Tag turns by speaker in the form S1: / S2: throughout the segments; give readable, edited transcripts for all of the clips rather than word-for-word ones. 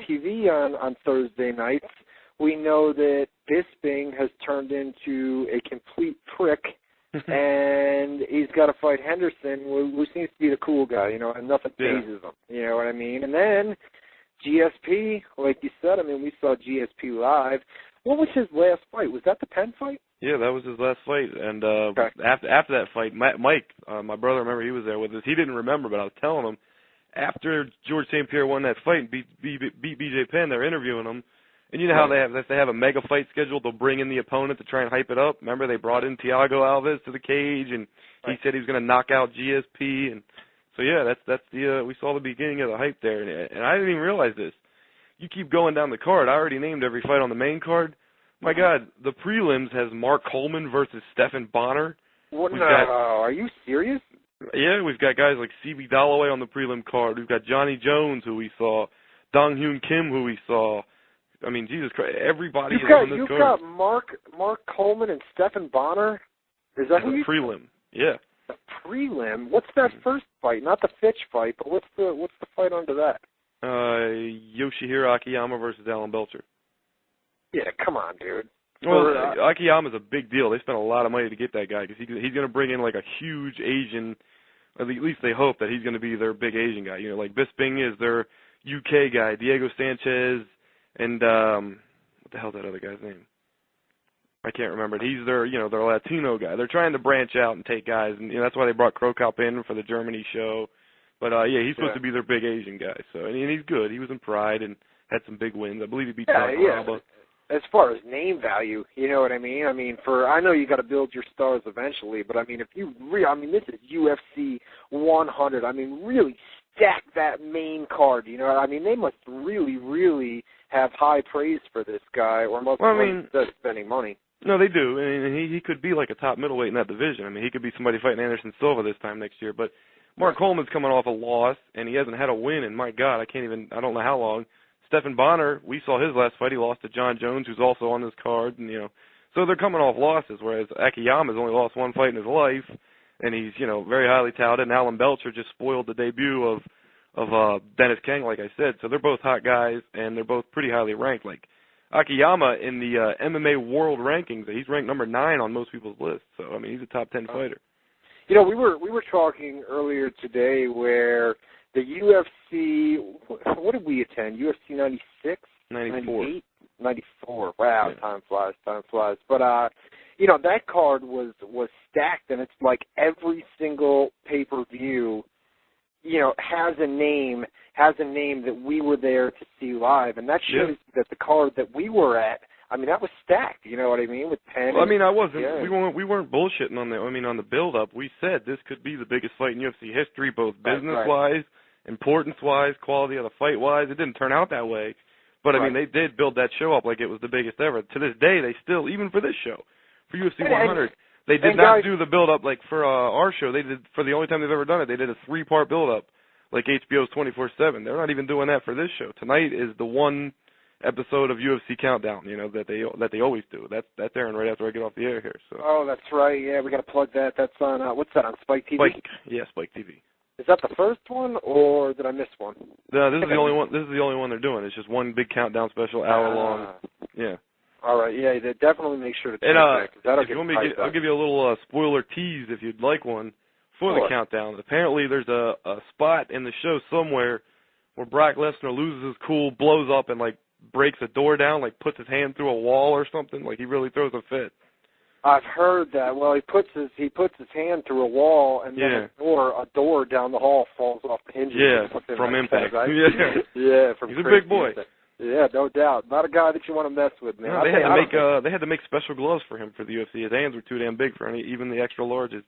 S1: TV on Thursday nights, we know that Bisping has turned into a complete prick, and he's got to fight Henderson, who seems to be the cool guy, and nothing phases him. You know what I mean? And then GSP, like you said, we saw GSP live. What was his last fight? Was that the Penn fight?
S2: Yeah, that was his last fight. And after that fight, Mike, my brother, remember, he was there with us. He didn't remember, but I was telling him, after George St. Pierre won that fight and beat BJ Penn, they're interviewing him. And you know how they have a mega fight scheduled, they'll bring in the opponent to try and hype it up. Remember, they brought in Thiago Alves to the cage, and he said he was going to knock out GSP. And so, yeah, that's we saw the beginning of the hype there. And I didn't even realize this. You keep going down the card. I already named every fight on the main card. My God, the prelims has Mark Coleman versus Stephen Bonner.
S1: What? Are you serious?
S2: Yeah, we've got guys like C.B. Dalloway on the prelim card. We've got Johnny Jones, who we saw. Dong Hyun Kim, who we saw. Jesus Christ, everybody is on this card. You've got
S1: Mark Coleman and Stephen Bonner? Is that who you
S2: prelim, yeah.
S1: The prelim? What's that first fight? Not the Fitch fight, but what's the fight under that?
S2: Yoshihiro Akiyama versus Alan Belcher.
S1: Yeah, come on, dude.
S2: Well, Akiyama's a big deal. They spent a lot of money to get that guy because he's going to bring in like a huge Asian. At least they hope that he's going to be their big Asian guy. Like Bisping is their UK guy, Diego Sanchez, and what the hell's that other guy's name? I can't remember. He's their their Latino guy. They're trying to branch out and take guys, and that's why they brought Krokop in for the Germany show. But he's supposed to be their big Asian guy. So and he's good. He was in Pride and had some big wins. I believe he beat Sakuraba.
S1: As far as name value, you know what I mean? I know you got to build your stars eventually, but if you this is UFC 100. Really stack that main card. You know, they must really, really have high praise for this guy, or most spending money.
S2: No, they do, and he could be like a top middleweight in that division. He could be somebody fighting Anderson Silva this time next year. But Mark Coleman's coming off a loss, and he hasn't had a win. And my God, I don't know how long. Stephen Bonner, we saw his last fight. He lost to John Jones, who's also on this card, and so they're coming off losses. Whereas Akiyama's only lost one fight in his life, and he's very highly touted. And Alan Belcher just spoiled the debut of Dennis Kang, like I said. So they're both hot guys, and they're both pretty highly ranked. Like Akiyama in the MMA World Rankings, he's ranked number 9 on most people's lists. So he's a top 10 fighter.
S1: We were talking earlier today where the UFC, what did we attend? UFC 96?
S2: 94.
S1: 94. Wow, time flies. But, that card was stacked, and it's like every single pay-per-view, has a name that we were there to see live. And that shows that the card that we were at, that was stacked, you know what I mean, with Penn.
S2: Well, I wasn't. Yeah. We weren't bullshitting on the build-up. We said this could be the biggest fight in UFC history, both business-wise, importance-wise, quality of the fight-wise. It didn't turn out that way. But, they did build that show up like it was the biggest ever. To this day, they still, even for this show, for UFC 100, they did not do the build-up like for our show. They did, for the only time they've ever done it, they did a 3-part build-up like HBO's 24/7. They're not even doing that for this show. Tonight is the one episode of UFC Countdown, that they always do. That's airing right after I get off the air here. So.
S1: Oh, that's right. Yeah, we got to plug that. That's on what's that, on Spike TV?
S2: Spike TV.
S1: Is that the first one, or did I miss one?
S2: No, this is the only one. This is the only one they're doing. It's just one big countdown special, hour long. Yeah.
S1: All right. Yeah, they definitely make sure to check that. That'll get
S2: I'll give you a little spoiler tease if you'd like one for the countdown. Apparently, there's a spot in the show somewhere where Brock Lesnar loses his cool, blows up, and breaks a door down, puts his hand through a wall or something. He really throws a fit.
S1: I've heard that. Well, he puts his hand through a wall, and then a door down the hall falls off the hinges.
S2: Yeah, from impact. Right?
S1: Yeah,
S2: he's a big boy.
S1: Yeah, no doubt. Not a guy that you want to mess with, man.
S2: No, they had to make special gloves for him for the UFC. His hands were too damn big for even the extra larges.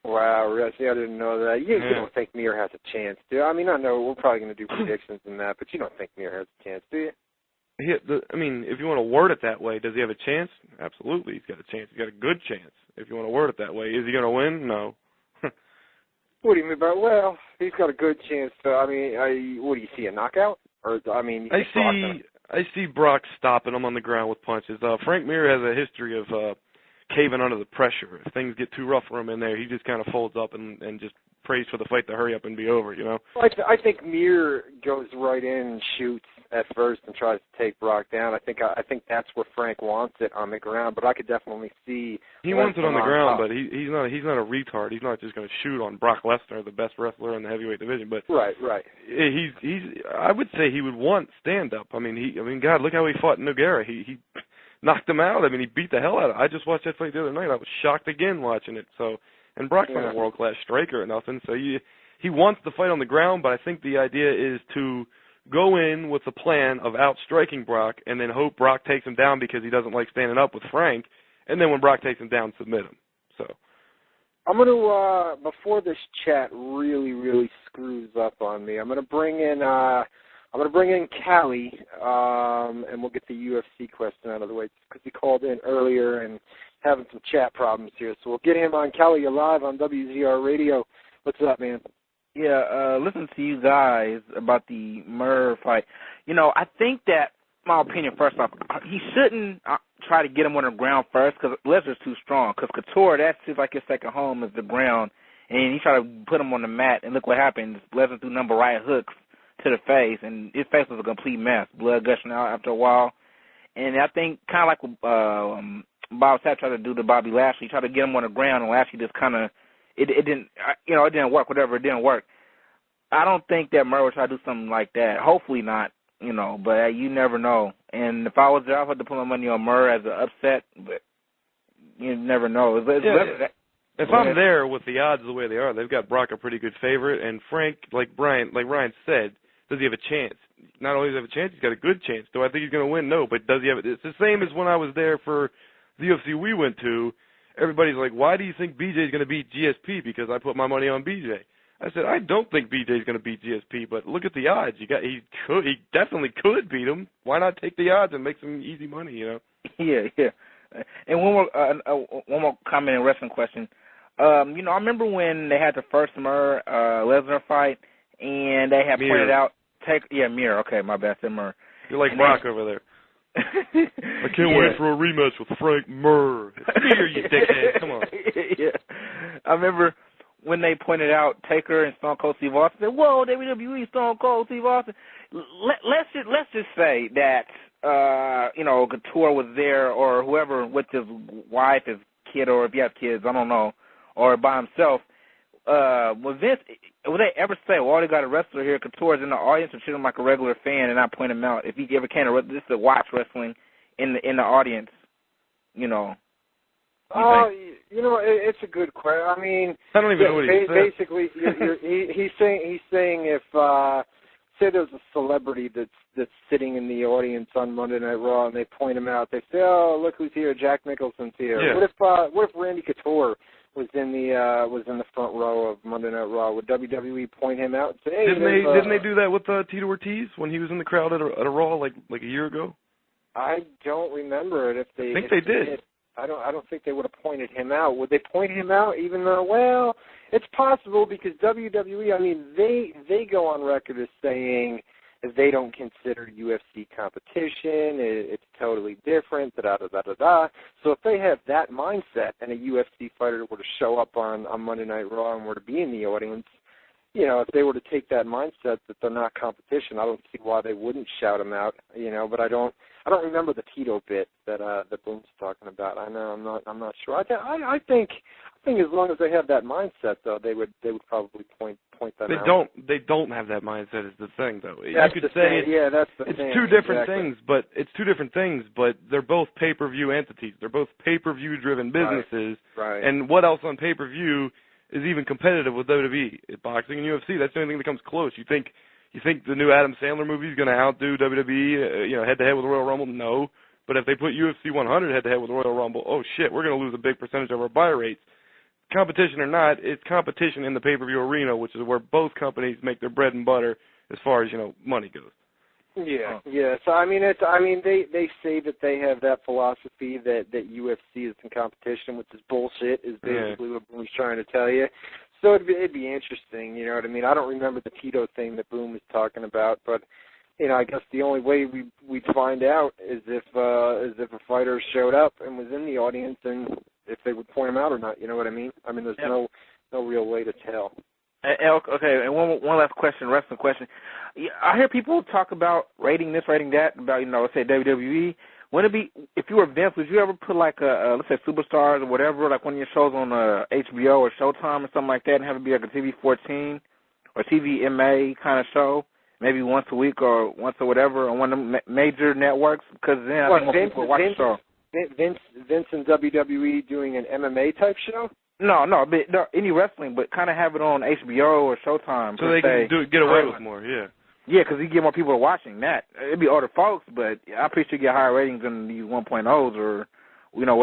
S1: Wow, really? I didn't know that. You don't think Mir has a chance, do you? I know we're probably going to do predictions and that, but you don't think Mir has a chance, do you?
S2: If you want to word it that way, does he have a chance? Absolutely, he's got a chance. He's got a good chance. If you want to word it that way, is he going to win? No.
S1: What do you mean by? Well, he's got a good chance. What do you see, a knockout? Or
S2: I see Brock stopping him on the ground with punches. Frank Mir has a history of caving under the pressure. If things get too rough for him in there, he just kind of folds up and just prays for the fight to hurry up and be over.
S1: I think Mir goes right in and shoots. at first and tries to take Brock down. I think that's where Frank wants it, on the ground. But I could definitely see
S2: he wants it on the ground,
S1: top.
S2: but he's not a retard. He's not just going to shoot on Brock Lesnar, the best wrestler in the heavyweight division. But
S1: right.
S2: He's I would say he would want stand up. I mean, God, look how he fought Nogueira. He knocked him out. I mean, he beat the hell out of him. I just watched that fight the other night. I was shocked again watching it. So, and Brock's not a world-class striker or nothing. So he wants the fight on the ground, but I think the idea is to go in with the plan of outstriking Brock and then hope Brock takes him down because he doesn't like standing up with Frank, and then when Brock takes him down, submit him. So
S1: I'm going to, before this chat really screws up on me, I'm going to bring in Callie, and we'll get the UFC question out of the way because he called in earlier and having some chat problems here. So we'll get him on. Callie, you're live on WZR Radio. What's up, man?
S3: Yeah, listen to you guys about the Murr fight. You know, I think that, my opinion, first off, he shouldn't try to get him on the ground first because Lesnar's too strong. Because Couture, that seems like his second home is the ground. And he tried to put him on the mat, and look what happened. Lesnar threw number right hooks to the face, and his face was a complete mess, blood gushing out after a while. And I think kind of like what Bob Sapp tried to do to Bobby Lashley, he tried to get him on the ground, and Lashley just kind of, it didn't work, whatever, it didn't work. I don't think that Murray would try to do something like that. Hopefully not, but you never know. And if I was there, I would have to put my money on Murray as an upset, but you never know.
S2: If I'm there with the odds the way they are, they've got Brock a pretty good favorite, and Frank, like Ryan said, does he have a chance? Not only does he have a chance, he's got a good chance. Do I think he's going to win? No, but does he have it? It's the same as when I was there for the UFC we went to. Everybody's like, why do you think BJ's going to beat GSP? Because I put my money on BJ. I said, I don't think BJ's going to beat GSP, but look at the odds. He definitely could beat him. Why not take the odds and make some easy money,
S3: Yeah. And one more comment and wrestling question. I remember when they had the first Lesnar fight, and they had pointed out, Mir. Okay, my bad, I said Murr.
S2: You're like Brock over there. I can't wait for a rematch with Frank Murr. Here, you dickhead. Come on.
S3: Yeah. I remember when they pointed out Taker and Stone Cold Steve Austin. Said, "Whoa, WWE Stone Cold Steve Austin." Let's just say that Couture was there, or whoever with his wife, his kid, or if he has kids, I don't know, or by himself. Would they ever say, well, they got a wrestler here, Couture's in the audience, or treat him like a regular fan and not point him out? If he ever can, just to watch wrestling in the audience,
S1: it's a good question. I mean,
S2: I don't even know what he said.
S1: Basically, he's saying if say there's a celebrity that's sitting in the audience on Monday Night Raw and they point him out, they say, oh, look who's here, Jack Nicholson's here.
S2: Yeah.
S1: What if Randy Couture was in the front row of Monday Night Raw? Would WWE point him out and say, hey,
S2: didn't they do that with Tito Ortiz when he was in the crowd at a Raw like a year ago?
S1: I don't remember it.
S2: I think they did.
S1: I don't think they would have pointed him out. Would they point him out even though, well, it's possible because WWE, I mean, they go on record as saying they don't consider UFC competition, it's totally different, da-da-da-da-da. So if they have that mindset and a UFC fighter were to show up on Monday Night Raw and were to be in the audience, if they were to take that mindset that they're not competition, I don't see why they wouldn't shout him out, but I don't remember the Tito bit that Boom's talking about. I know I'm not sure. I think as long as they have that mindset though, they would probably point that out.
S2: They don't have that mindset is the thing though.
S1: That's
S2: you could
S1: the
S2: say
S1: thing. That's the
S2: it's
S1: thing.
S2: two different
S1: Exactly.
S2: things, but it's two different things, but they're both pay-per-view entities. They're both pay-per-view driven businesses.
S1: Right.
S2: And what else on pay-per-view is even competitive with WWE? Boxing and UFC, that's the only thing that comes close. You think the new Adam Sandler movie is going to outdo WWE, head-to-head with the Royal Rumble? No. But if they put UFC 100 head-to-head with the Royal Rumble, oh, shit, we're going to lose a big percentage of our buy rates. Competition or not, it's competition in the pay-per-view arena, which is where both companies make their bread and butter as far as, money goes.
S1: Yeah. So they say that they have that philosophy that UFC is in competition, which is bullshit. Is basically what Boom's trying to tell you. So it'd be interesting. You know what I mean? I don't remember the Tito thing that Boom was talking about, but I guess the only way we'd find out is if a fighter showed up and was in the audience and if they would point him out or not. You know what I mean? I mean, there's no real way to tell.
S3: Okay, and one last question, wrestling question. I hear people talk about rating this, rating that, about, let's say WWE. Wouldn't it be, if you were Vince, would you ever put like let's say Superstars or whatever, like one of your shows on HBO or Showtime or something like that, and have it be like a TV 14 or TVMA kind of show, maybe once a week or once or whatever on one of the major networks? Because then I think more people would watch the show.
S1: Vince and WWE doing an MMA type show?
S3: No, any wrestling, but kind of have it on HBO or Showtime.
S2: So they can get away with more, yeah.
S3: Yeah, because you get more people watching that. It'd be older folks, but I'm pretty sure you get higher ratings than these 1.0s or,